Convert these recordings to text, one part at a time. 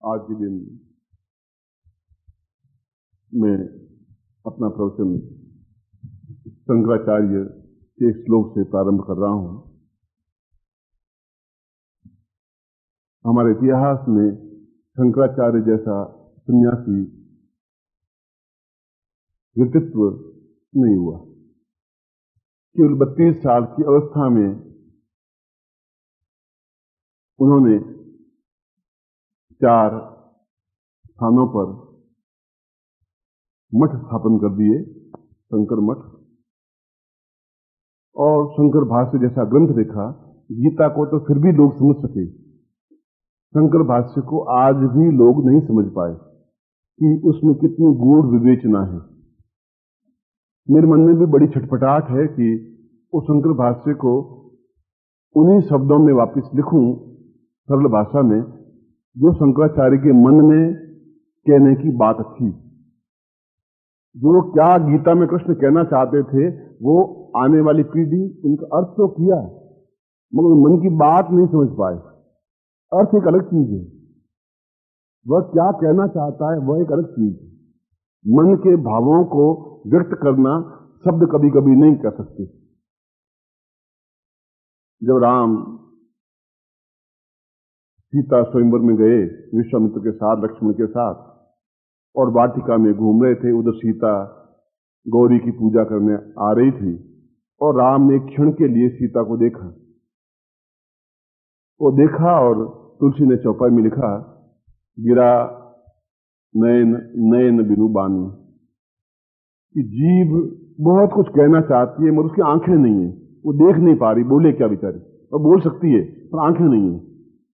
आज के दिन मैं अपना प्रवचन शंकराचार्य के एक श्लोक से प्रारंभ कर रहा हूं। हमारे इतिहास में शंकराचार्य जैसा सन्यासी व्यक्तित्व नहीं हुआ। केवल 32 साल की अवस्था में उन्होंने 4 स्थानों पर मठ स्थापन कर दिए, शंकर मठ, और शंकर भाष्य जैसा ग्रंथ लिखा। गीता को तो फिर भी लोग समझ सके, शंकर भाष्य को आज भी लोग नहीं समझ पाए कि उसमें कितनी गूढ़ विवेचना है। मेरे मन में भी बड़ी छटपटाहट है कि उस शंकर भाष्य को उन्हीं शब्दों में वापस लिखूं, सरल भाषा में, जो शंकराचार्य के मन में कहने की बात थी। जो क्या गीता में कृष्ण कहना चाहते थे वो आने वाली पीढ़ी उनका अर्थ तो किया, मगर मन की बात नहीं समझ पाए। अर्थ एक अलग चीज है, वह क्या कहना चाहता है वह एक अलग चीज है। मन के भावों को व्यक्त करना शब्द कभी कभी नहीं कर सकते। जब राम सीता स्वयंवर में गए विश्वामित्र के साथ, लक्ष्मण के साथ, और वाटिका में घूम रहे थे, उधर सीता गौरी की पूजा करने आ रही थी, और राम ने एक क्षण के लिए सीता को देखा। वो देखा और तुलसी ने चौपाई में लिखा, गिरा नयन नयन बिनु बानी, कि जीभ बहुत कुछ कहना चाहती है मगर उसकी आंखें नहीं है, वो देख नहीं पा रही, बोले क्या बेचारी। और बोल सकती है पर आंखें नहीं है।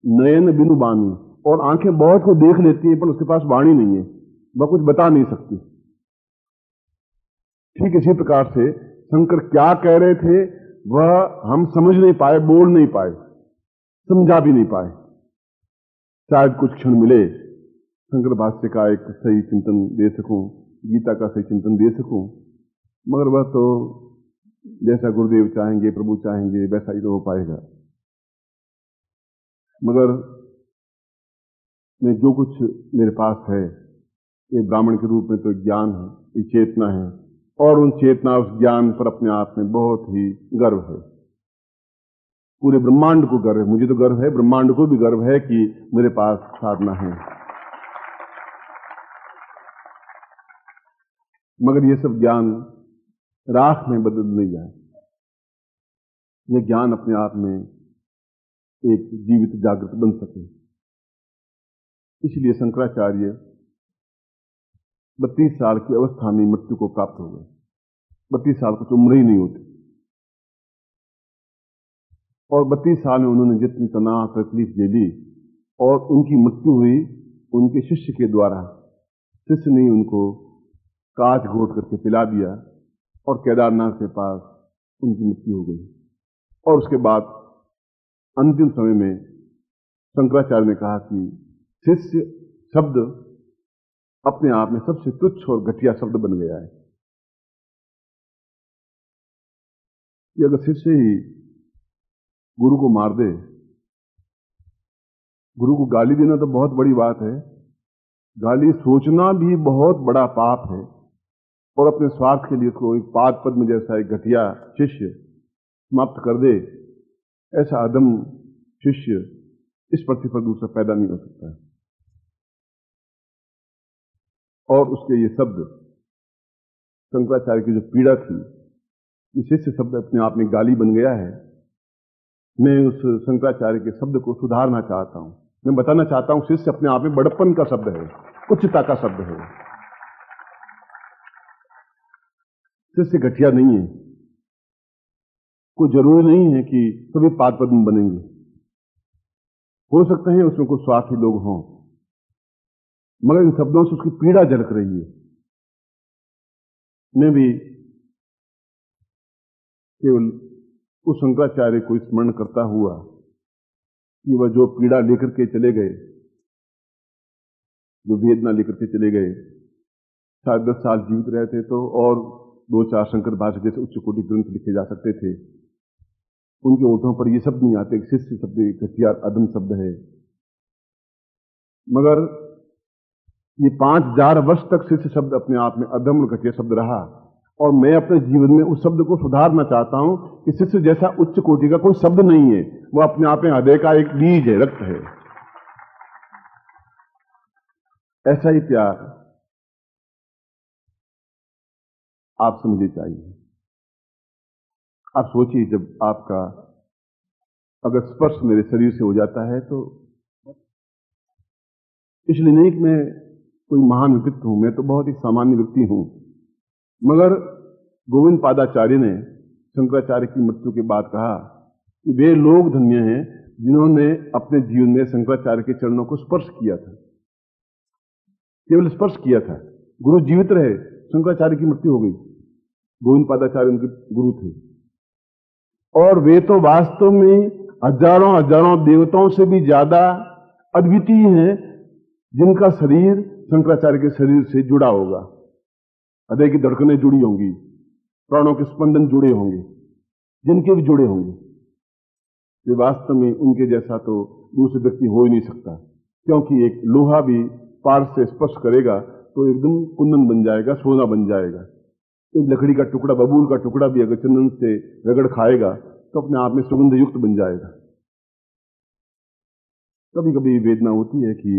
नयन बिनु बानी, और आंखें बहुत को देख लेती है पर उसके पास वाणी नहीं है, वह कुछ बता नहीं सकती। ठीक इसी प्रकार से शंकर क्या कह रहे थे वह हम समझ नहीं पाए, बोल नहीं पाए, समझा भी नहीं पाए। शायद कुछ क्षण मिले शंकर भाष्य का एक सही चिंतन दे सकूं, गीता का सही चिंतन दे सकूं, मगर वह तो जैसा गुरुदेव चाहेंगे, प्रभु चाहेंगे, वैसा ही तो हो पाएगा। मगर मैं जो कुछ मेरे पास है, एक ब्राह्मण के रूप में तो ज्ञान है, ये चेतना है, और उन चेतना उस ज्ञान पर अपने आप में बहुत ही गर्व है। पूरे ब्रह्मांड को गर्व है, मुझे तो गर्व है, ब्रह्मांड को भी गर्व है कि मेरे पास साधना है। मगर ये सब ज्ञान राख में बदल नहीं जाए। यह ज्ञान अपने आप में एक जीवित जागृत बन सके। इसलिए शंकराचार्य 32 साल की अवस्था में मृत्यु को प्राप्त हो गए। 32 साल को तो उम्र ही नहीं होती, और 32 साल में उन्होंने जितनी तनाव तकलीफ झेली, और उनकी मृत्यु हुई उनके शिष्य के द्वारा। शिष्य ने उनको कांच घोट करके पिला दिया, और केदारनाथ के पास उनकी मृत्यु हो गई। और उसके बाद अंतिम समय में शंकराचार्य ने कहा कि शिष्य शब्द अपने आप में सबसे तुच्छ और घटिया शब्द बन गया है, कि अगर शिष्य ही गुरु को मार दे, गुरु को गाली देना तो बहुत बड़ी बात है, गाली सोचना भी बहुत बड़ा पाप है, और अपने स्वार्थ के लिए उसको एक पाद पद्म जैसा एक घटिया शिष्य समाप्त कर दे, ऐसा अदम शिष्य इस पृथ्वी पर दूसरा पैदा नहीं हो सकता है। और उसके ये शब्द, शंकराचार्य की जो पीड़ा थी, ये शिष्य शब्द अपने आप में गाली बन गया है। मैं उस शंकराचार्य के शब्द को सुधारना चाहता हूं। मैं बताना चाहता हूं शिष्य अपने आप में बड़प्पन का शब्द है, उच्चता का शब्द है। शिष्य घटिया नहीं है। कोई जरूरी नहीं है कि सभी पाद पद्म बनेंगे, हो सकते हैं उसमें कुछ स्वार्थी लोग हों, मगर इन शब्दों से उसकी पीड़ा झलक रही है। मैं भी केवल उस शंकराचार्य को स्मरण करता हुआ कि वह जो पीड़ा लेकर के चले गए, जो वेदना लेकर के चले गए, शायद 10 साल जीवित रहते तो और 2-4 शंकर भाष्य जैसे उच्च कोटि ग्रंथ लिखे जा सकते थे। उनके ओठों पर ये शब्द नहीं आते कि शिष्य शब्द घटिया अदम शब्द है। मगर ये 5000 वर्ष तक शिष्य शब्द अपने आप में अधम घटिया शब्द रहा, और मैं अपने जीवन में उस शब्द को सुधारना चाहता हूं कि शिष्य जैसा उच्च कोटि का कोई शब्द नहीं है, वो अपने आप में हृदय का एक बीज है, रक्त है। ऐसा ही प्यार आप समझे चाहिए। आप सोचिए, जब आपका अगर स्पर्श मेरे शरीर से हो जाता है, तो इसलिए नहीं कि मैं कोई महान व्यक्ति हूं, मैं तो बहुत ही सामान्य व्यक्ति हूं, मगर गोविंद पादाचार्य ने शंकराचार्य की मृत्यु के बाद कहा कि वे लोग धन्य हैं जिन्होंने अपने जीवन में शंकराचार्य के चरणों को स्पर्श किया था, केवल स्पर्श किया था। गुरु जीवित रहे, शंकराचार्य की मृत्यु हो गई, गोविंद पादाचार्य उनके गुरु थे, और वे तो वास्तव में हजारों हजारों देवताओं से भी ज्यादा अद्वितीय हैं, जिनका शरीर शंकराचार्य के शरीर से जुड़ा होगा। हृदय की धड़कनें जुड़ी होंगी, प्राणों के स्पंदन जुड़े होंगे, जिनके भी जुड़े होंगे। वे वास्तव में उनके जैसा तो दूसरे व्यक्ति हो ही नहीं सकता, क्योंकि एक लोहा भी पार से स्पर्श करेगा तो एकदम कुंदन बन जाएगा, सोना बन जाएगा। एक लकड़ी का टुकड़ा, बबूल का टुकड़ा भी अगर चंदन से रगड़ खाएगा तो अपने आप में सुगंध युक्त बन जाएगा। कभी कभी वेदना होती है कि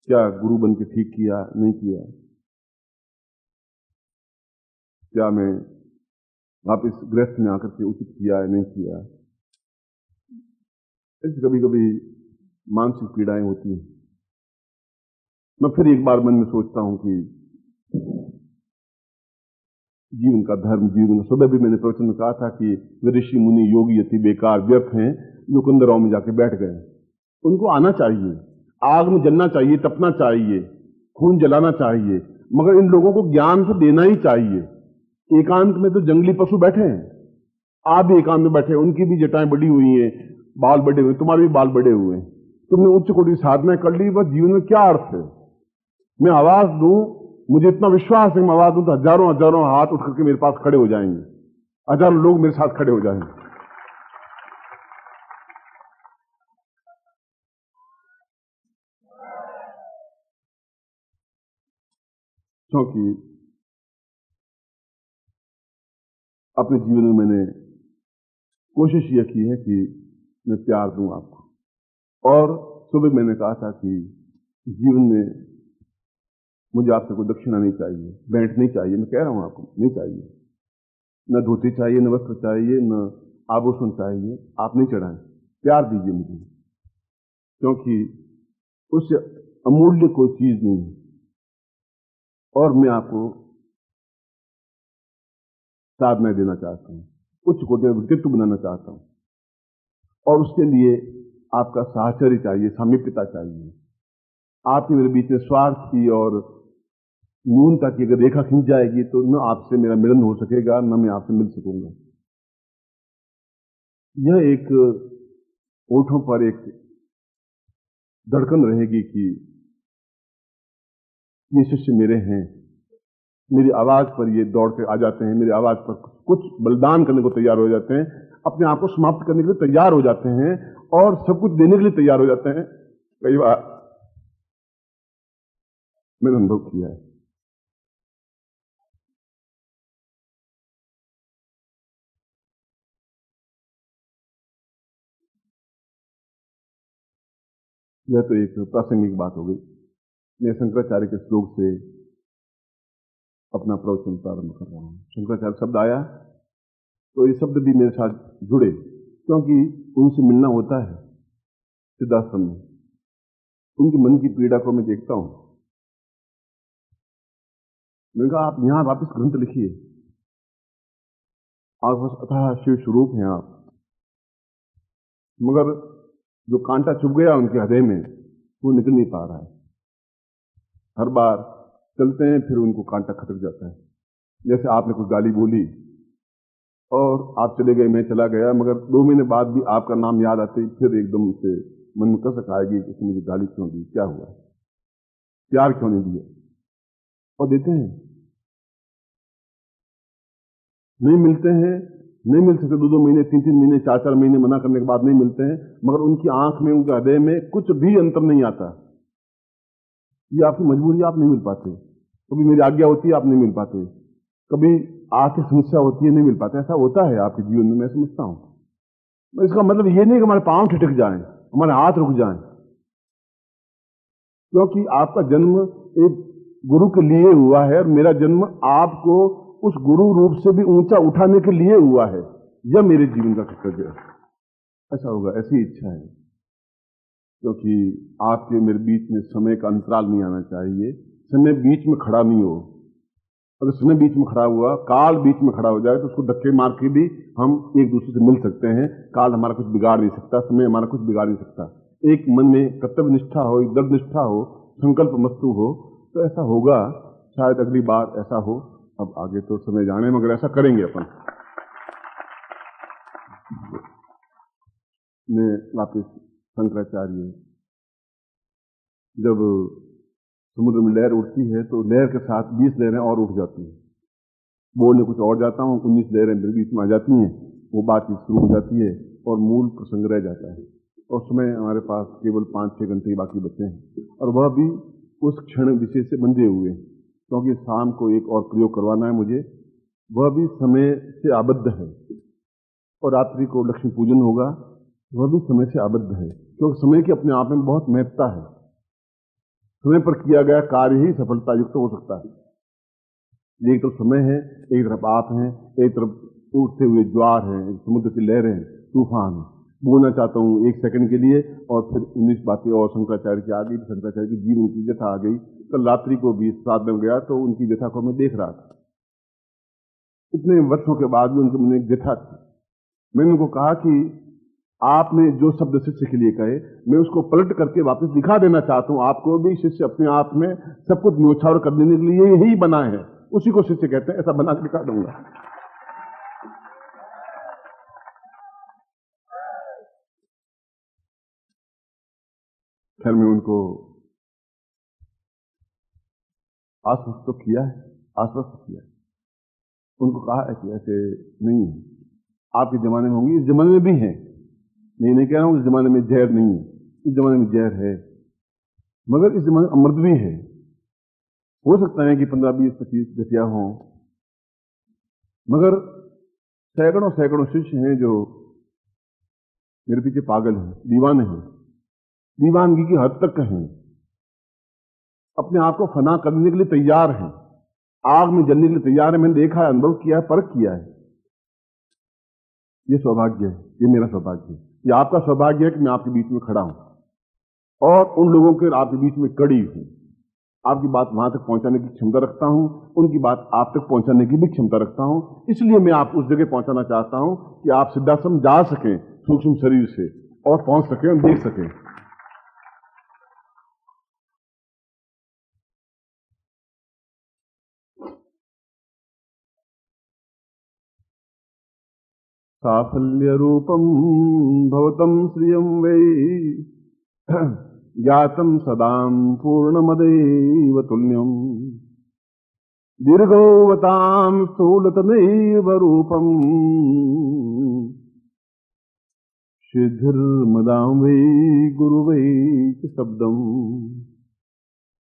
क्या गुरु बन के ठीक किया, नहीं किया, क्या मैं वापिस गृहस्थ में आकर के उचित किया है, नहीं किया। ऐसी कभी कभी मानसिक पीड़ाएं होती हैं। मैं फिर एक बार मन में सोचता हूं कि जीवन का धर्म, जीवन सुबह भी मैंने प्रवचन में कहा था कि ऋषि मुनि योगी अति बेकार व्यर्थ हैं जो कुंदराओं में जाके बैठ गए। उनको आना चाहिए, आग में जलना चाहिए, तपना चाहिए, खून जलाना चाहिए, मगर इन लोगों को ज्ञान तो देना ही चाहिए। एकांत में तो जंगली पशु बैठे हैं, आप भी एकांत में बैठे, उनकी भी जटाएं बड़ी हुई हैं, बाल बड़े हुए, तुम्हारे भी बाल बड़े हुए हैं, तुमने उच्च कोटि साधना कर ली, बस जीवन में क्या अर्थ है? मैं आवाज दूं, मुझे इतना विश्वास है, मैं आवाज दूं तो हजारों हजारों हाथ उठ करके मेरे पास खड़े हो जाएंगे, हजारों लोग मेरे साथ खड़े हो जाएंगे। क्योंकि अपने जीवन में मैंने कोशिश यह की है कि मैं प्यार दूं आपको, और सुबह मैंने कहा था कि जीवन में मुझे आपसे कोई दक्षिणा नहीं चाहिए, भेंट नहीं चाहिए। मैं कह रहा हूं आपको, नहीं चाहिए, न धोती चाहिए, न वस्त्र चाहिए, न आभूषण चाहिए, आप नहीं चढ़ाएं, प्यार दीजिए मुझे, क्योंकि उससे अमूल्य कोई चीज नहीं है। और मैं आपको साधना देना चाहता हूं, उच्च कोटि व्यक्तित्व बनाना चाहता हूं, और उसके लिए आपका साहचर्य चाहिए, सामीप्यता चाहिए। आपके मेरे बीच में स्वार्थ की और न्यूनता की अगर रेखा खींच जाएगी तो न आपसे मेरा मिलन हो सकेगा, न मैं आपसे मिल सकूंगा। यह एक ओठों पर एक धड़कन रहेगी कि ये शिष्य मेरे हैं, मेरी आवाज पर ये दौड़ के आ जाते हैं, मेरी आवाज पर कुछ बलिदान करने को तैयार हो जाते हैं, अपने आप को समाप्त करने के लिए तैयार हो जाते हैं, और सब कुछ देने के लिए तैयार हो जाते हैं। कई बार मैंने अनुभव किया है। यह तो एक प्रासंगिक बात हो गई। मैं शंकराचार्य के श्लोक से अपना प्रवचन प्रारंभ कर रहा हूं। शंकराचार्य शब्द आया तो ये शब्द भी मेरे साथ जुड़े, क्योंकि उनसे मिलना होता है सिद्धाश्रम में। उनकी मन की पीड़ा को मैं देखता हूं। मैंने कहा, आप यहां वापस ग्रंथ लिखिए, आप अथाह शिव स्वरूप हैं आप, मगर जो कांटा चुभ गया उनके हृदय में वो निकल नहीं पा रहा है। हर बार चलते हैं फिर उनको कांटा खटक जाता है। जैसे आपने कुछ गाली बोली और आप चले गए, मैं चला गया, मगर 2 महीने बाद भी आपका नाम याद आते ही फिर एकदम से मन में कसक आएगी कि मुझे गाली क्यों दी, क्या हुआ, प्यार क्यों नहीं दिया। और देते हैं, नहीं मिलते हैं, नहीं मिल सकते, 2-2 महीने, 3-3 महीने, 4-4 महीने मना करने के बाद नहीं मिलते हैं, मगर उनकी आंख में, उनके हृदय में कुछ भी अंतर नहीं आता। ये आपकी मजबूरी, आप नहीं मिल पाते। कभी मेरी आज्ञा होती है, आप नहीं मिल पाते। कभी आर्थिक समस्या होती है, नहीं मिल पाते। ऐसा होता है आपके जीवन में, मैं समझता हूं। इसका मतलब ये नहीं कि हमारे पांव ठिठक जाएं, हमारे हाथ रुक जाएं, क्योंकि आपका जन्म एक गुरु के लिए हुआ है और मेरा जन्म आपको उस गुरु रूप से भी ऊंचा उठाने के लिए हुआ है। यह मेरे जीवन का कर्तव्य है। ऐसा होगा, ऐसी इच्छा है, क्योंकि आपके मेरे बीच में समय का अंतराल नहीं आना चाहिए। समय बीच में खड़ा नहीं हो। अगर समय बीच में खड़ा हुआ, काल बीच में खड़ा हो जाए, तो उसको धक्के मार के भी हम एक दूसरे से मिल सकते हैं। काल हमारा कुछ बिगाड़ नहीं सकता, समय हमारा कुछ बिगाड़ नहीं सकता। एक मन में कर्तव्य निष्ठा हो, एक दृढ़ निष्ठा हो, संकल्प मस्तु हो, तो ऐसा होगा। शायद अगली बार ऐसा हो। अब आगे तो समय जाने, मगर ऐसा करेंगे अपन। मैं वापिस शंकराचार्य, जब समुद्र में लहर उठती है तो लहर के साथ 20 लहरें और उठ जाती हैं। बोलने कुछ और जाता हूं, 19 लहरें मेरे बीच में आ जाती हैं। वो बातचीत शुरू हो जाती है और मूल प्रसंग रह जाता है। और समय हमारे पास केवल 5-6 घंटे ही बाकी बचे हैं, और वह भी उस क्षण विशेष से बंधे हुए, क्योंकि शाम को एक और प्रयोग करवाना है मुझे। वह भी समय से आबद्ध है, और रात्रि को लक्ष्मी पूजन होगा, वह भी समय से आबद्ध है, क्योंकि समय की अपने आप में बहुत महत्ता है। समय पर किया गया कार्य ही सफलता युक्त हो सकता है। एक तरफ समय है, एक तरफ आप हैं, एक तरफ उठते हुए ज्वार हैं, समुद्र की लहरें हैं, तूफान है। बोलना चाहता हूं 1 सेकंड के लिए, और फिर 19 बातें और शंकराचार्य की आ गई। शंकराचार्य की जीवन की व्यथा आ गई। कल रात्रि को भी साथ में गया तो उनकी व्यथा को मैं देख रहा था। इतने वर्षों के बाद भी उनके मन में एक व्यथा थी। मैंने उनको कहा कि आपने जो शब्द शिष्य के लिए कहे, मैं उसको पलट करके वापस दिखा देना चाहता हूं। आपको भी शिष्य अपने आप में सब कुछ न्योछावर कर देने के लिए यही बना है, उसी को शिष्य कहते हैं। ऐसा बना के दिखा दूंगा। खैर मैं उनको आश्वस्त तो किया है, आश्वस्त किया है। उनको कहा है कि ऐसे नहीं है, आपके जमाने में होंगी, इस जमाने में भी है। नहीं कह रहा हूं इस जमाने में जहर नहीं है, इस जमाने में जहर है, मगर इस जमाने में अमृत भी है। हो सकता है कि 15, 20, 25 घटिया हों, मगर सैकड़ों सैकड़ों शिष्य हैं जो मेरे पीछे पागल हैं, दीवाने हैं, दीवानगी की हद तक हैं, अपने आप को फना करने के लिए तैयार हैं, आग में जलने के लिए तैयार है। मैंने देखा है, अनुभव किया है, परख किया है। ये सौभाग्य है, ये मेरा सौभाग्य है, ये आपका सौभाग्य है कि मैं आपके बीच में खड़ा हूं और उन लोगों के आपके बीच में कड़ी हूं। आपकी बात वहां तक पहुंचाने की क्षमता रखता हूं, उनकी बात आप तक पहुंचाने की भी क्षमता रखता हूं। इसलिए मैं आप उस जगह पहुंचाना चाहता हूं कि आप सिद्धाश्रम जा सकें सूक्ष्म शरीर से, और पहुंच सकें और देख सकें। साफल्य रूपम भवतम श्रियम वै ज्ञातम सदाम पूर्णमदैव तुल्यम दीर्घोवताम स्थूलतमेव रूपम सिद्धिर्मदाम वै गुरु वै शब्दम।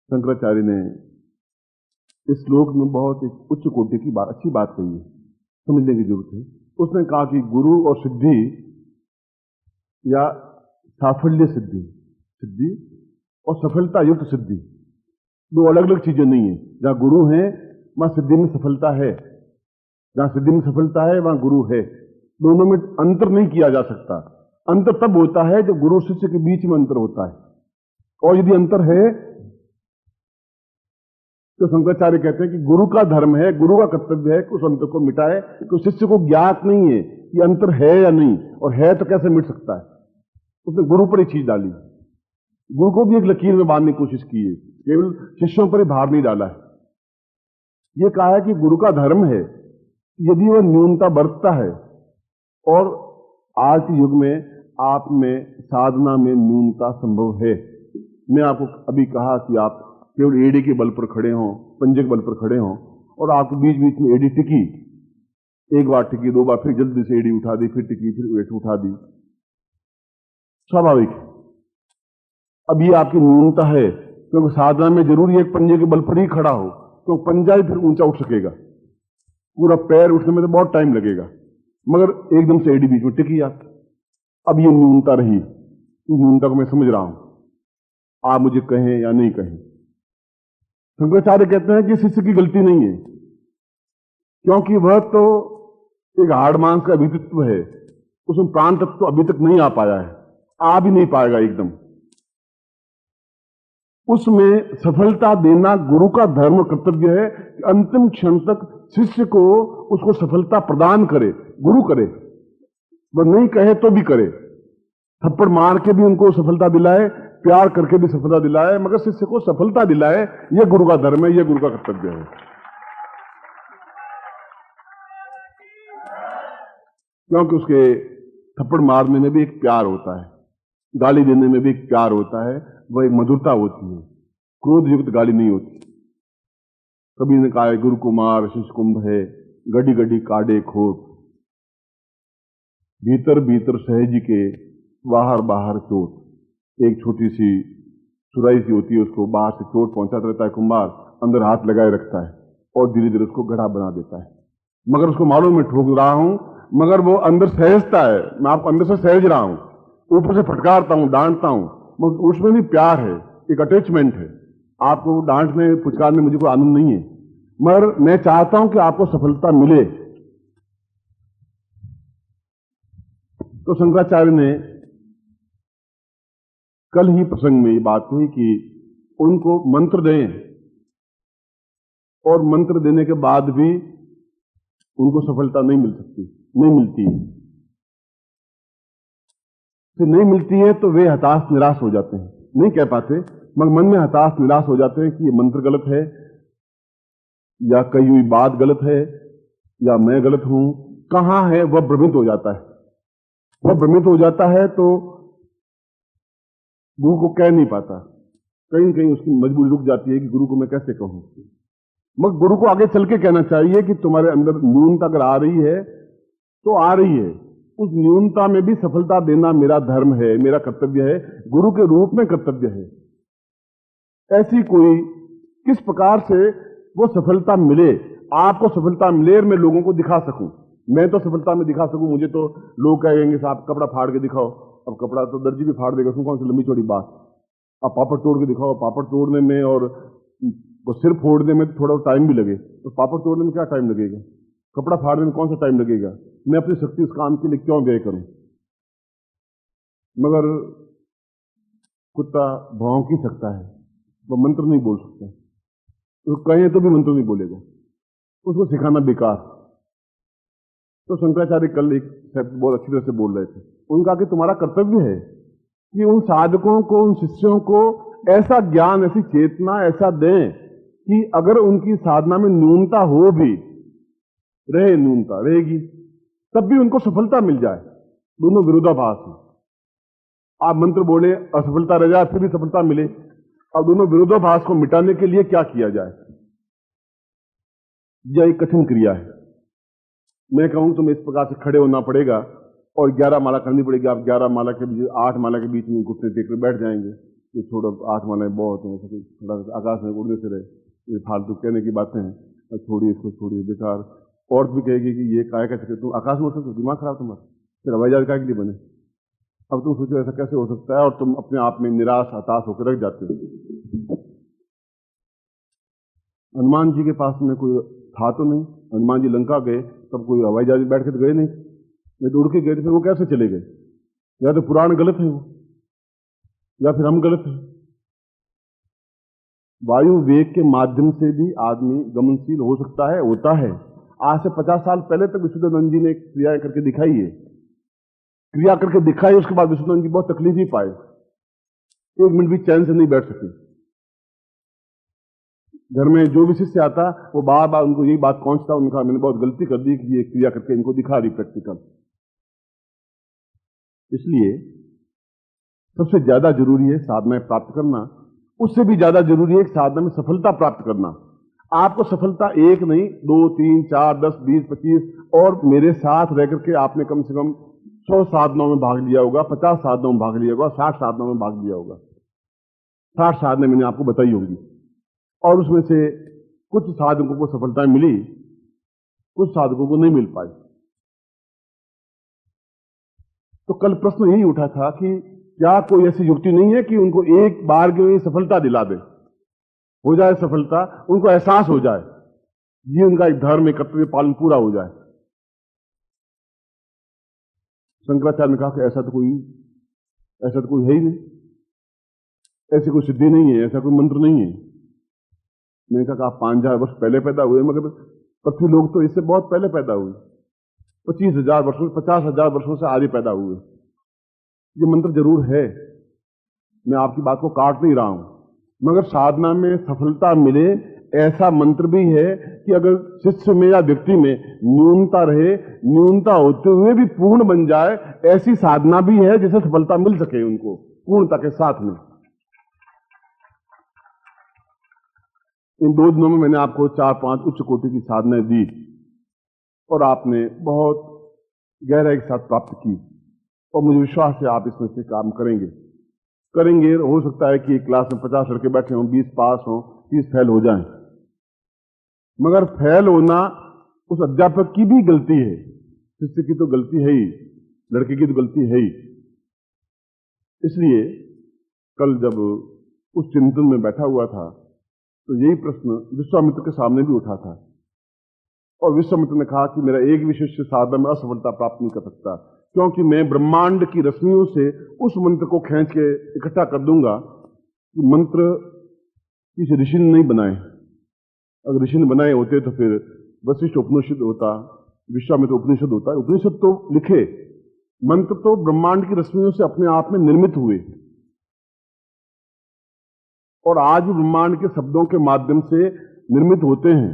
शंकराचार्य ने इस श्लोक में बहुत एक उच्च कोटि की बात, अच्छी बात कही है, समझने की जरूरत है। उसने कहा कि गुरु और सिद्धि या साफल्य सिद्धि, सिद्धि और सफलता युक्त सिद्धि दो अलग अलग चीजें नहीं है। जहां गुरु है वहां सिद्धि में सफलता है, जहां सिद्धि में सफलता है वहां गुरु है। दोनों में अंतर नहीं किया जा सकता। अंतर तब होता है जब गुरु शिष्य के बीच में अंतर होता है, और यदि अंतर है तो शंकराचार्य कहते हैं कि गुरु का धर्म है, गुरु का कर्तव्य है कि उस अंतर को मिटाए, कि शिष्य को ज्ञात नहीं है कि अंतर है या नहीं, और है तो कैसे मिट सकता है। उसने गुरु पर एक चीज डाली, गुरु को भी एक लकीर में बांधने की कोशिश की है, केवल शिष्यों पर ही भार नहीं डाला है। यह कहा है कि गुरु का धर्म है यदि वह न्यूनता बरतता है, और आज के युग में आप में साधना में न्यूनता संभव है। मैं आपको अभी कहा कि आप केवल एड़ी के बल पर खड़े हों, पंजे के बल पर खड़े हों, और आपको बीच बीच में एड़ी टिकी, एक बार टिकी, 2 बार, फिर जल्दी से एड़ी उठा दी, फिर टिकी, फिर वेट उठा दी, स्वाभाविक है। अब ये आपकी न्यूनता है, क्योंकि साधना में जरूरी एक पंजे के बल पर ही खड़ा हो, तो पंजा ही फिर ऊंचा उठ सकेगा। पूरा पैर उठने में तो बहुत टाइम लगेगा, मगर एकदम से एडी बीच में टिकी जाती। अब ये न्यूनता रही, इस न्यूनता को मैं समझ रहा हूं, आप मुझे कहें या नहीं कहें। शंकराचार्य कहते हैं कि शिष्य की गलती नहीं है, क्योंकि वह तो एक हाड़ मांस का अभितत्व है, उसमें प्राण तत्व तो अभी तक नहीं आ पाया है, आ भी नहीं पाएगा एकदम। उसमें सफलता देना गुरु का धर्म कर्तव्य है कि अंतिम क्षण तक शिष्य को उसको सफलता प्रदान करे, गुरु करे, वह नहीं कहे तो भी करे, थप्पड़ मार के भी उनको सफलता दिलाए, प्यार करके भी सफलता दिलाए, मगर शिष्य को सफलता दिलाए। यह गुरु का धर्म है, यह गुरु का कर्तव्य है। क्योंकि उसके थप्पड़ मारने में भी एक प्यार होता है, गाली देने में भी एक प्यार होता है, वह एक मधुरता होती है, क्रोध युक्त गाली नहीं होती। कभी ने कहा है गुरु कुमार शिष्य कुंभ है, गडी गडी काटे खोट, भीतर भीतर सहज के बाहर बाहर चोट। एक छोटी सी सुराई सी होती है, उसको बाहर से चोट पहुंचाता रहता है कुम्हार, अंदर हाथ लगाए रखता है और धीरे धीरे उसको गढ़ा बना देता है। मगर उसको मालूम मैं ठोक रहा हूं, मगर वो अंदर सहजता है, मैं आपको अंदर से सहज रहा हूं, ऊपर से फटकारता हूं, डांटता हूं, मगर उसमें भी प्यार है, एक अटैचमेंट है। आपको डांटने पुचकारने मुझे कोई आनंद नहीं है, मगर मैं चाहता हूं कि आपको सफलता मिले। तो शंकराचार्य ने कल ही प्रसंग में ये बात कही कि उनको मंत्र दें, और मंत्र देने के बाद भी उनको सफलता नहीं मिल सकती, नहीं मिलती है। फिर नहीं मिलती है तो वे हताश निराश हो जाते हैं, नहीं कह पाते, मगर मन में हताश निराश हो जाते हैं कि ये मंत्र गलत है, या कही हुई बात गलत है, या मैं गलत हूं, कहां है, वह भ्रमित हो जाता है। वह भ्रमित हो जाता है तो गुरु को कह नहीं पाता, कहीं कहीं उसकी मजबूरी रुक जाती है कि गुरु को मैं कैसे कहूं। मगर गुरु को आगे चल के कहना चाहिए कि तुम्हारे अंदर न्यूनता अगर आ रही है तो आ रही है, उस न्यूनता में भी सफलता देना मेरा धर्म है, मेरा कर्तव्य है, गुरु के रूप में कर्तव्य है। ऐसी कोई किस प्रकार से वो सफलता मिले, आपको सफलता मिले और मैं लोगों को दिखा सकूं, मैं तो सफलता में दिखा सकूं। मुझे तो लोग कहेंगे साहब कपड़ा फाड़ के दिखाओ, अब कपड़ा तो दर्जी भी फाड़ देगा, उसमें कौन सी लंबी चौड़ी बात। अब पापड़ तोड़ के दिखाओ, पापड़ तोड़ने में और वो सिर फोड़ने में थोड़ा टाइम भी लगे, तो पापड़ तोड़ने में क्या टाइम लगेगा, कपड़ा फाड़ने में कौन सा टाइम लगेगा। मैं अपनी शक्ति उस काम के लिए क्यों व्यय करूं। मगर कुत्ता भौंक ही सकता है, वो मंत्र नहीं बोल सकता, तो कहें तो भी मंत्र नहीं बोलेगा, उसको सिखाना बेकार। तो शंकराचार्य कल एक बहुत अच्छी तरह से बोल रहे थे, उनका कि तुम्हारा कर्तव्य है कि उन साधकों को, उन शिष्यों को ऐसा ज्ञान, ऐसी चेतना ऐसा दें कि अगर उनकी साधना में न्यूनता हो भी रहे, न्यूनता रहेगी, तब भी उनको सफलता मिल जाए। दोनों विरोधाभास हैं। आप मंत्र बोले, असफलता रह जाए, फिर भी सफलता मिले। अब दोनों विरोधाभास को मिटाने के लिए क्या किया जाए, यह एक कठिन क्रिया है। मैं कहूं तो इस प्रकार से खड़े होना पड़ेगा और 11 माला करनी पड़ेगी। आप 11 माला के बीच, 8 माला के बीच में घुटने टेक कर बैठ जाएंगे, ये छोड़ो 8 मालाएं बहुत हैं, थोड़ा आकाश में उड़ने से रहे, ये फालतू कहने की बातें हैं, छोड़िए इसको, छोड़िए बेकार। औरत भी कहेगी कि ये काय का चक्कर, तुम आकाश में उड़ सकते हो, दिमाग खराब तुम्हारा, फिर हवाई जहाज काय के लिए बने। अब तुम सोचो ऐसा कैसे हो सकता है, और तुम अपने आप में निराश हताश होकर रख जाते हो। हनुमान जी के पास में कोई था तो नहीं, हनुमान जी लंका गए तब कोई हवाई जहाज बैठ के तो गए नहीं, नहीं तो उड़ के गए थे, फिर वो कैसे चले गए। या तो पुराण गलत है वो, या फिर हम गलत हैं। वायु वेग के माध्यम से भी आदमी गमनशील हो सकता है, होता है। आज से 50 साल पहले तक विशुद्धानंद जी ने क्रिया करके दिखाई है, क्रिया करके दिखाई, उसके बाद विशुद्धानंद जी बहुत तकलीफ ही पाए, 1 मिनट भी चैन से नहीं बैठ सके। घर में जो भी शिष्य आता वो बार बार उनको यही बात पहुंचता, उनका मैंने बहुत गलती कर दी कि ये क्रिया करके इनको दिखा दी प्रैक्टिकल। इसलिए सबसे ज्यादा जरूरी है साधना प्राप्त करना, उससे भी ज्यादा जरूरी है साधना में सफलता प्राप्त करना। आपको सफलता 1 नहीं, 2, 3, 4, 10, 20, 25, और मेरे साथ रह करके आपने कम से कम 100 साधनाओं में भाग लिया होगा, 50 साधनाओं में भाग लिया होगा, 60 साधनाओं में भाग लिया होगा। 60 साधनें मैंने आपको बताई होंगी, और उसमें से कुछ साधकों को सफलता मिली, कुछ साधकों को नहीं मिल पाई। तो कल प्रश्न यही उठा था कि क्या कोई ऐसी युक्ति नहीं है कि उनको एक बार की सफलता दिला दे, हो जाए सफलता, उनको एहसास हो जाए, ये उनका एक धर्म, एक कर्तव्य पालन पूरा हो जाए। शंकराचार्य ने कहा कि ऐसा तो कोई है ही नहीं, ऐसी कोई सिद्धि नहीं है, ऐसा कोई मंत्र नहीं है। मैंने कहा आप 5000 वर्ष पहले पैदा हुए, मगर पृथ्वी लोग तो इससे बहुत पहले पैदा हुए, 25,000 वर्षों, 50,000 वर्षों से आगे पैदा हुए। ये मंत्र जरूर है, मैं आपकी बात को काट नहीं रहा हूं, मगर साधना में सफलता मिले ऐसा मंत्र भी है कि अगर शिष्य में या व्यक्ति में न्यूनता रहे, न्यूनता होते हुए भी पूर्ण बन जाए, ऐसी साधना भी है जिसे सफलता मिल सके उनको पूर्णता के साथ में। इन 2 दिनों में मैंने आपको 4-5 उच्च कोटि की साधनाएं दी और आपने बहुत गहराई के साथ प्राप्त की, और मुझे विश्वास है आप इसमें से काम करेंगे। हो सकता है कि क्लास में 50 लड़के बैठे हों, 20 पास हों, 30 फेल हो जाएं, मगर फेल होना उस अध्यापक की भी गलती है, शिष्य की तो गलती है ही, लड़के की तो गलती है ही। इसलिए कल जब उस चिंतन में बैठा हुआ था तो यही प्रश्न विश्वामित्र के सामने भी उठा था, और विश्वामित्र ने कहा कि मेरा एक भी शिष्य साधना में असफलता प्राप्त नहीं कर सकता, क्योंकि मैं ब्रह्मांड की रश्मियों से उस मंत्र को खींच के इकट्ठा कर दूंगा कि मंत्र किसी ऋषि ने नहीं बनाए। अगर ऋषि ने बनाए होते तो फिर वशिष्ठ उपनिषद होता, विश्वामित्र उपनिषद होता। उपनिषद तो लिखे, मंत्र तो ब्रह्मांड की रश्मियों से अपने आप में निर्मित हुए, और आज भी ब्रह्मांड के शब्दों के माध्यम से निर्मित होते हैं।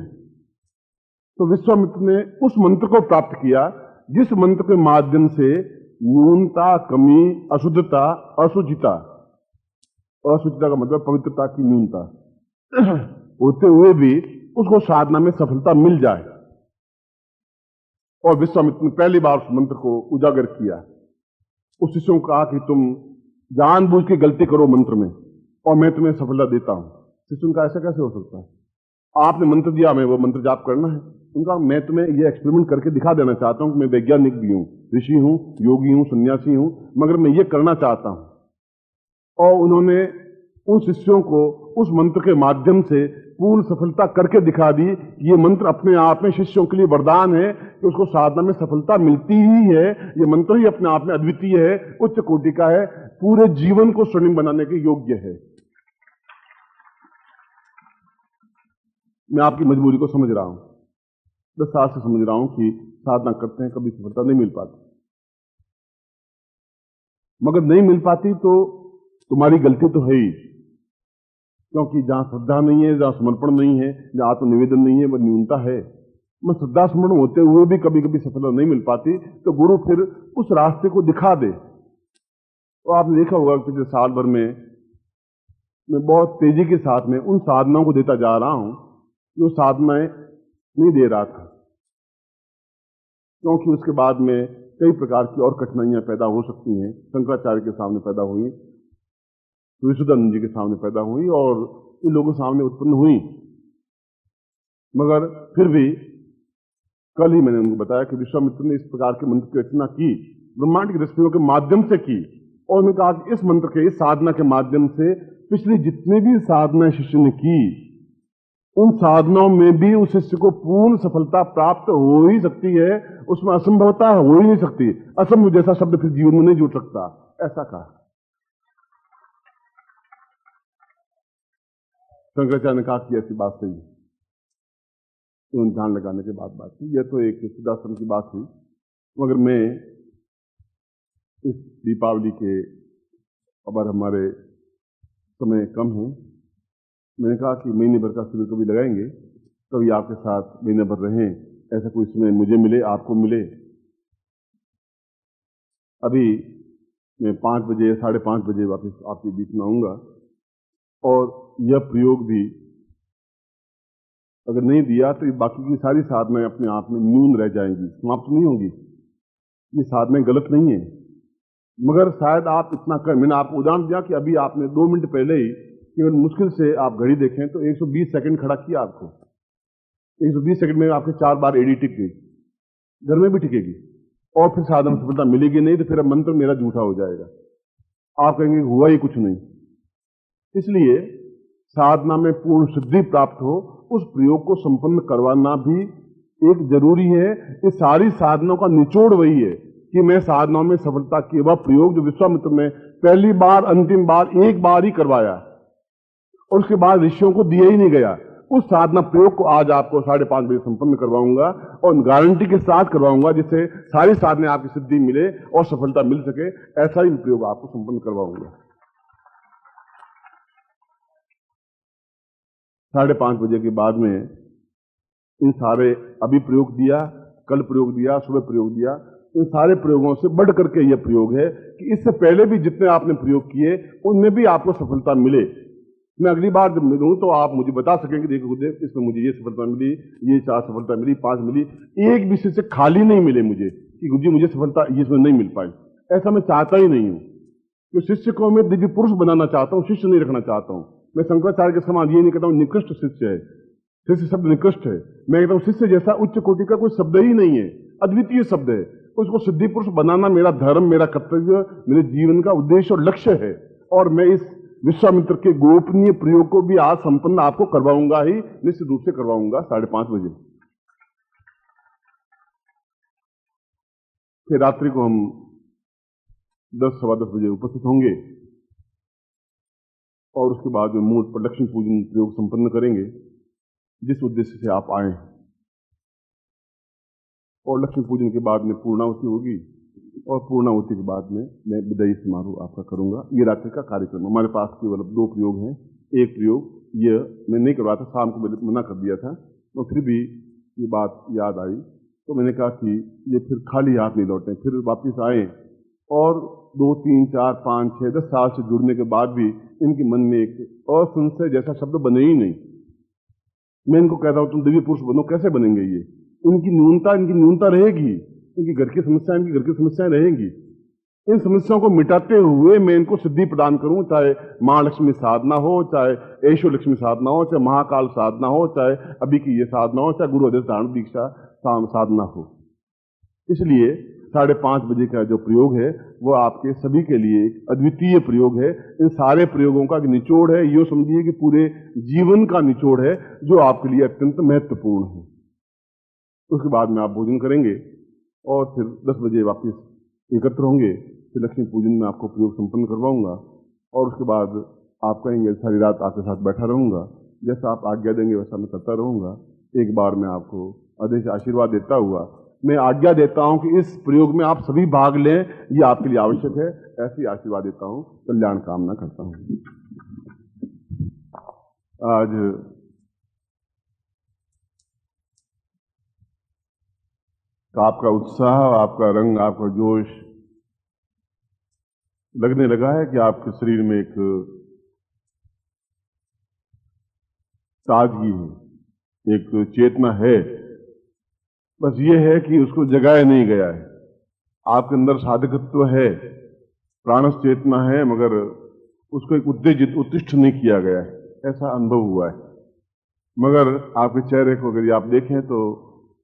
तो विश्वामित्र ने उस मंत्र को प्राप्त किया जिस मंत्र के माध्यम से न्यूनता, कमी, अशुद्धता, असुचिता का मतलब पवित्रता की न्यूनता होते हुए भी उसको साधना में सफलता मिल जाए। और विश्वामित्र ने पहली बार उस मंत्र को उजागर किया। उस शिष्यों को कहा कि तुम जानबूझ के गलती करो मंत्र में और मैं तुम्हें सफलता देता हूं। शिष्यों का ऐसा कैसे हो सकता है? आपने मंत्र दिया, हमें वो मंत्र जाप करना है। उनका मैं तुम्हें ये एक्सपेरिमेंट करके दिखा देना चाहता हूं कि मैं वैज्ञानिक भी हूं, ऋषि हूं, योगी हूं, सन्यासी हूं, मगर मैं ये करना चाहता हूं। और उन्होंने उन शिष्यों को उस मंत्र के माध्यम से पूर्ण सफलता करके दिखा दी। ये मंत्र अपने आप में शिष्यों के लिए वरदान है कि उसको साधना में सफलता मिलती ही है। ये मंत्र ही अपने आप में अद्वितीय है, उच्च कोटि का है, पूरे जीवन को स्वर्णिम बनाने के योग्य है। मैं आपकी मजबूरी को समझ रहा हूं, 10 साल से समझ रहा हूं कि साधना करते हैं, कभी सफलता नहीं मिल पाती। मगर नहीं मिल पाती तो तुम्हारी गलती तो है ही, क्योंकि जहां श्रद्धा नहीं है, जहां समर्पण नहीं है, जहां आत्मनिवेदन नहीं है, वह न्यूनता है। मैं श्रद्धा समर्पण होते हुए भी कभी कभी सफलता नहीं मिल पाती, तो गुरु फिर उस रास्ते को दिखा दे। तो आपने देखा होगा कि पिछले साल भर में मैं बहुत तेजी के साथ में उन साधनाओं को देता जा रहा हूं जो साधनाएं नहीं दे रहा था, क्योंकि उसके बाद में कई प्रकार की और कठिनाइयां पैदा हो सकती हैं। शंकराचार्य के सामने पैदा हुई, विशुद्धानंद जी के सामने पैदा हुई, और इन लोगों के सामने उत्पन्न हुई। मगर फिर भी कल ही मैंने उनको बताया कि विश्वामित्र ने इस प्रकार के मंत्र की रचना की, ब्रह्मांड की रश्मियों के माध्यम से की, और उन्होंने कहा कि इस मंत्र के, इस साधना के माध्यम से पिछली जितने भी साधनाएं शिष्य ने की, उन साधनाओं में भी उस शिष्य को पूर्ण सफलता प्राप्त हो ही सकती है, उसमें असंभवता हो ही नहीं सकती। असंभव जैसा शब्द फिर जीवन में नहीं जुड़ सकता, ऐसा कहा शंकराचार्य ने। कहा कि ऐसी बात सही है, तो ध्यान लगाने के बाद बात थी। यह तो एक सिद्धाश्रम की बात हुई, मगर मैं इस दीपावली के, अब हमारे समय कम है, मैंने कहा कि महीने भर का शिविर कभी लगाएंगे, कभी आपके साथ महीने भर रहें, ऐसा कोई समय मुझे मिले, आपको मिले। अभी मैं 5 बजे, 5:30 बजे वापस आपके बीच में आऊंगा, और यह प्रयोग भी अगर नहीं दिया तो बाकी की सारी साधनाएं अपने आप में न्यून रह जाएंगी, समाप्त नहीं होंगी। ये साधनाएं गलत नहीं है, मगर शायद आप इतना कर, मैंने आपको उदाहरण दिया कि अभी आपने 2 मिनट पहले ही केवल मुश्किल से आप घड़ी देखें तो 120 सेकंड खड़ा किया आपको। 120 सेकंड में आपके 4 बार एडी टिक गई, घर में भी टिकेगी, और फिर साधना में सफलता मिलेगी नहीं तो फिर अब मंत्र मेरा झूठा हो जाएगा, आप कहेंगे हुआ ही कुछ नहीं। इसलिए साधना में पूर्ण सिद्धि प्राप्त हो उस प्रयोग को संपन्न करवाना भी एक जरूरी है। इस सारी साधनाओं का निचोड़ वही है कि मैं साधनाओं में सफलता की वह प्रयोग जो विश्वामित्र ने पहली बार अंतिम बार एक बार ही करवाया और उसके बाद ऋषियों को दिया ही नहीं गया, उस साधना प्रयोग को आज आपको 5:30 बजे संपन्न करवाऊंगा और गारंटी के साथ करवाऊंगा, जिससे सारी साधने आपकी सिद्धि मिले और सफलता मिल सके। ऐसा ही प्रयोग आपको संपन्न करवाऊंगा। 5:30 बजे के बाद में इन सारे अभी प्रयोग दिया, कल प्रयोग दिया, सुबह प्रयोग दिया, इन सारे प्रयोगों से बढ़ करके यह प्रयोग है कि इससे पहले भी जितने आपने प्रयोग किए उनमें भी आपको सफलता मिले। मैं अगली बार जब मिलूं तो आप मुझे बता सकेंगे, देखो गुरुदेव इसमें मुझे ये सफलता मिली, ये 4 सफलता मिली, 5 मिली, एक भी से खाली नहीं मिले मुझे कि गुरुजी मुझे सफलता ये इसमें नहीं मिल पाई। ऐसा मैं चाहता ही नहीं हूं। तो शिष्य को मैं दिव्य पुरुष बनाना चाहता हूं, शिष्य नहीं रखना चाहता हूं। मैं शंकराचार्य के समान ये नहीं कहता हूं निकृष्ट शिष्य है, शिष्य शब्द निकृष्ट है। मैं कहता हूं शिष्य जैसा उच्च कोटि का कोई शब्द ही नहीं है, अद्वितीय शब्द है। उसको सिद्धि पुरुष बनाना मेरा धर्म, मेरा कर्तव्य, मेरे जीवन का उद्देश्य और लक्ष्य है। और मैं इस विश्वामित्र के गोपनीय प्रयोग को भी आज संपन्न आपको करवाऊंगा ही, निश्चित रूप से करवाऊंगा 5:30 बजे। फिर रात्रि को हम 10 सवा 10 बजे उपस्थित होंगे और उसके बाद में मूर्त पर लक्ष्मी पूजन प्रयोग संपन्न करेंगे जिस उद्देश्य से आप आए। और लक्ष्मी पूजन के बाद में पूर्णाहुति होगी और पूर्णाहुति के बाद में मैं विदाई समारोह आपका करूंगा। ये रात्रि का कार्यक्रम। हमारे पास केवल 2 प्रयोग हैं। एक प्रयोग ये मैं नहीं करवा था, शाम को मैंने मना कर दिया था, और फिर भी ये बात याद आई तो मैंने कहा कि ये फिर खाली हाथ नहीं लौटें, फिर वापिस आए और 2, 3, 4, 5, 6, 10 साल से जुड़ने के बाद भी इनके मन में एक असंशय जैसा शब्द बने ही नहीं। मैं इनको कहता हूं तुम दिव्य पुरुष बनो, कैसे बनेंगे ये? इनकी न्यूनता रहेगी, इनकी घर की समस्याएं रहेंगी। इन समस्याओं को मिटाते हुए मैं इनको सिद्धि प्रदान करूं, चाहे महालक्ष्मी साधना हो, चाहे ऐश्वर्य लक्ष्मी साधना हो, चाहे महाकाल साधना हो, चाहे अभी की ये साधना हो, चाहे गुरु आदेश धारण दीक्षा साधना हो। इसलिए 5:30 बजे का जो प्रयोग है वो आपके सभी के लिए एक अद्वितीय प्रयोग है। इन सारे प्रयोगों का निचोड़ है, ये समझिए कि पूरे जीवन का निचोड़ है जो आपके लिए अत्यंत महत्वपूर्ण है। उसके बाद में आप भोजन करेंगे और फिर 10 बजे वापस एकत्र होंगे। फिर लक्ष्मी पूजन में आपको प्रयोग संपन्न करवाऊंगा और उसके बाद आप कहेंगे सारी रात आपके साथ बैठा रहूंगा, जैसा आप आज्ञा देंगे वैसा मैं करता रहूंगा। एक बार मैं आपको आदेश आशीर्वाद देता हुआ मैं आज्ञा देता हूं कि इस प्रयोग में आप सभी भाग लें, ये आपके लिए आवश्यक है। ऐसी आशीर्वाद देता हूं, कल्याण कामना करता हूं। आज आपका उत्साह, आपका रंग, आपका जोश लगने लगा है कि आपके शरीर में एक ताजगी है, एक चेतना है। बस ये है कि उसको जगाया नहीं गया है। आपके अंदर साधकत्व है, प्राणस चेतना है, मगर उसको एक उत्तिष्ठ नहीं किया गया है, ऐसा अनुभव हुआ है। मगर आपके चेहरे को अगर आप देखें तो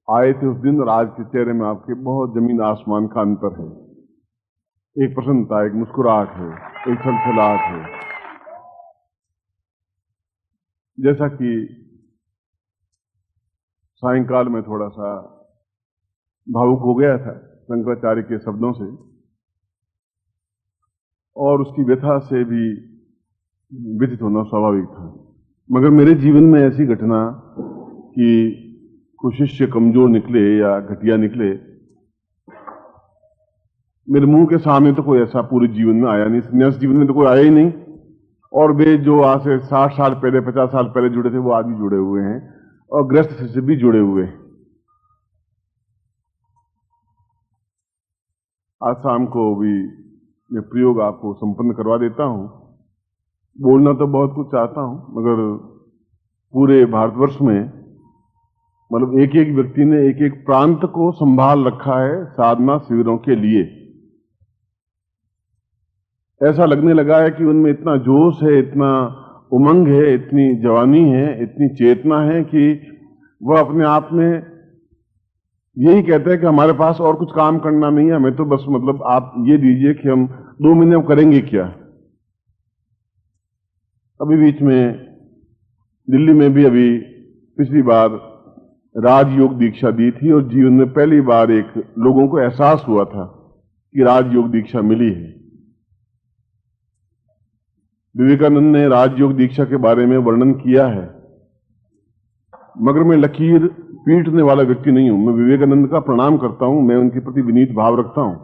आए थे उस दिन और आज के चेहरे में आपके बहुत जमीन आसमान का अंतर है। एक प्रसन्नता, एक मुस्कुराहट है, एक छलछलाहट है। जैसा कि सायंकाल में थोड़ा सा भावुक हो गया था शंकराचार्य के शब्दों से और उसकी व्यथा से भी व्यथित होना स्वाभाविक था। मगर मेरे जीवन में ऐसी घटना कि कोई शिष्य कमजोर निकले या घटिया निकले, मेरे मुंह के सामने तो कोई ऐसा पूरे जीवन में आया नहीं, संन्यास जीवन में तो कोई आया ही नहीं। और वे जो आज से 60 साल पहले 50 साल पहले जुड़े थे वो आज भी जुड़े हुए हैं और गृहस्थ शिष्य भी जुड़े हुए हैं। आज शाम को भी मैं प्रयोग आपको संपन्न करवा देता हूं। बोलना तो बहुत कुछ चाहता हूं, मगर पूरे भारतवर्ष में मतलब एक एक व्यक्ति ने एक एक प्रांत को संभाल रखा है साधना शिविरों के लिए। ऐसा लगने लगा है कि उनमें इतना जोश है, इतना उमंग है, इतनी जवानी है, इतनी चेतना है कि वह अपने आप में यही कहते हैं कि हमारे पास और कुछ काम करना नहीं है, हमें तो बस मतलब आप ये दीजिए कि हम 2 महीने में करेंगे क्या। अभी बीच में दिल्ली में भी अभी पिछली बार राजयोग दीक्षा दी थी और जीवन में पहली बार एक लोगों को एहसास हुआ था कि राजयोग दीक्षा मिली है। विवेकानंद ने राजयोग दीक्षा के बारे में वर्णन किया है, मगर मैं लकीर पीटने वाला व्यक्ति नहीं हूं। मैं विवेकानंद का प्रणाम करता हूं, मैं उनके प्रति विनीत भाव रखता हूं,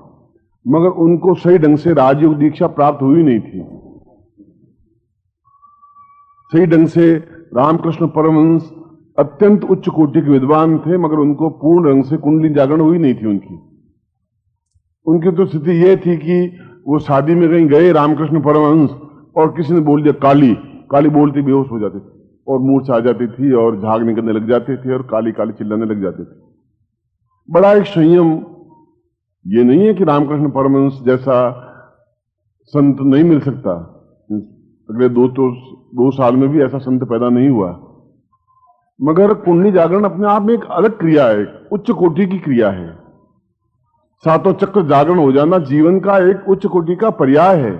मगर उनको सही ढंग से राजयोग दीक्षा प्राप्त हुई नहीं थी। सही ढंग से रामकृष्ण परमहंस अत्यंत उच्च कोटि के विद्वान थे, मगर उनको पूर्ण ढंग से कुंडली जागरण हुई नहीं थी। उनकी तो स्थिति यह थी कि वो शादी में कहीं गए रामकृष्ण परमहंस और किसी ने बोल दिया काली, काली बोलती बेहोश हो जाते थे और मूर्छा आ जाती थी और झाग निकलने लग जाते थे और काली काली चिल्लाने लग जाते थे। बड़ा एक संयम। ये नहीं है कि रामकृष्ण परमहंस जैसा संत नहीं मिल सकता, अगले 2 साल में भी ऐसा संत पैदा नहीं हुआ, मगर कुंडली जागरण अपने आप में एक अलग क्रिया है, उच्च कोटि की क्रिया है। सातों चक्र जागरण हो जाना जीवन का एक उच्च कोटि का पर्याय है,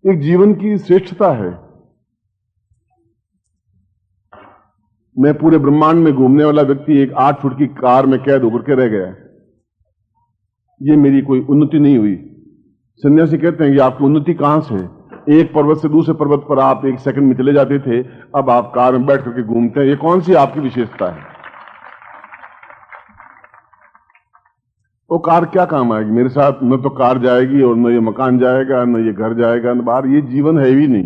एक जीवन की श्रेष्ठता है। मैं पूरे ब्रह्मांड में घूमने वाला व्यक्ति एक 8 फुट की कार में कैद होकर के रह गया, ये मेरी कोई उन्नति नहीं हुई। सन्यासी कहते हैं कि आपकी उन्नति कहां से है? एक पर्वत से दूसरे पर्वत पर आप 1 सेकंड में चले जाते थे, अब आप कार में बैठ करके घूमते हैं, ये कौन सी आपकी विशेषता है? वो कार क्या काम आएगी मेरे साथ? न तो कार जाएगी और न ये मकान जाएगा, न ये घर जाएगा, न बाहर। ये जीवन है ही नहीं।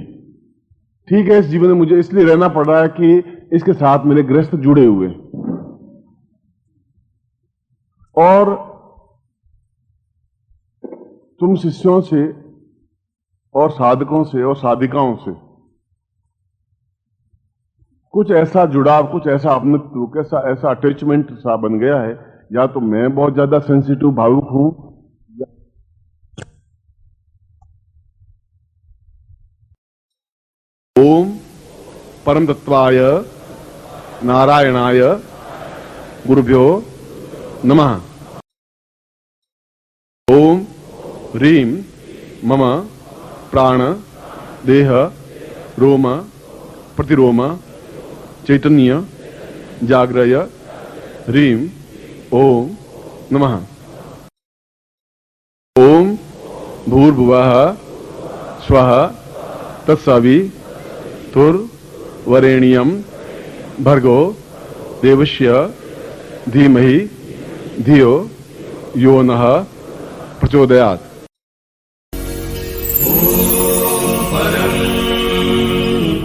ठीक है, इस जीवन में मुझे इसलिए रहना पड़ रहा है कि इसके साथ मेरे गृहस्थ जुड़े हुए, और तुम शिष्यों से और साधकों से और साधिकाओं से कुछ ऐसा जुड़ाव, कुछ ऐसा अपनत्व, कैसा ऐसा अटैचमेंट सा बन गया है। या तो मैं बहुत ज्यादा सेंसिटिव, भावुक हूं, ओम परम तत्वाय नारायणाय गुरुभ्यो नमः। ओम ह्रीं मम प्राण देह रोम प्रतिरोम चैतन्य जाग्रय ह्रीं ओम नमः। ओम भूर्भुवः स्वः तत्सवितुर्वरेण्यं भर्गो देवस्य धीमहि धियो यो नः प्रचोदयात्। परं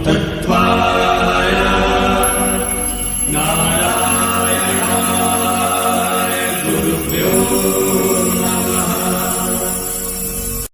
तत्त्वाय नारायणाय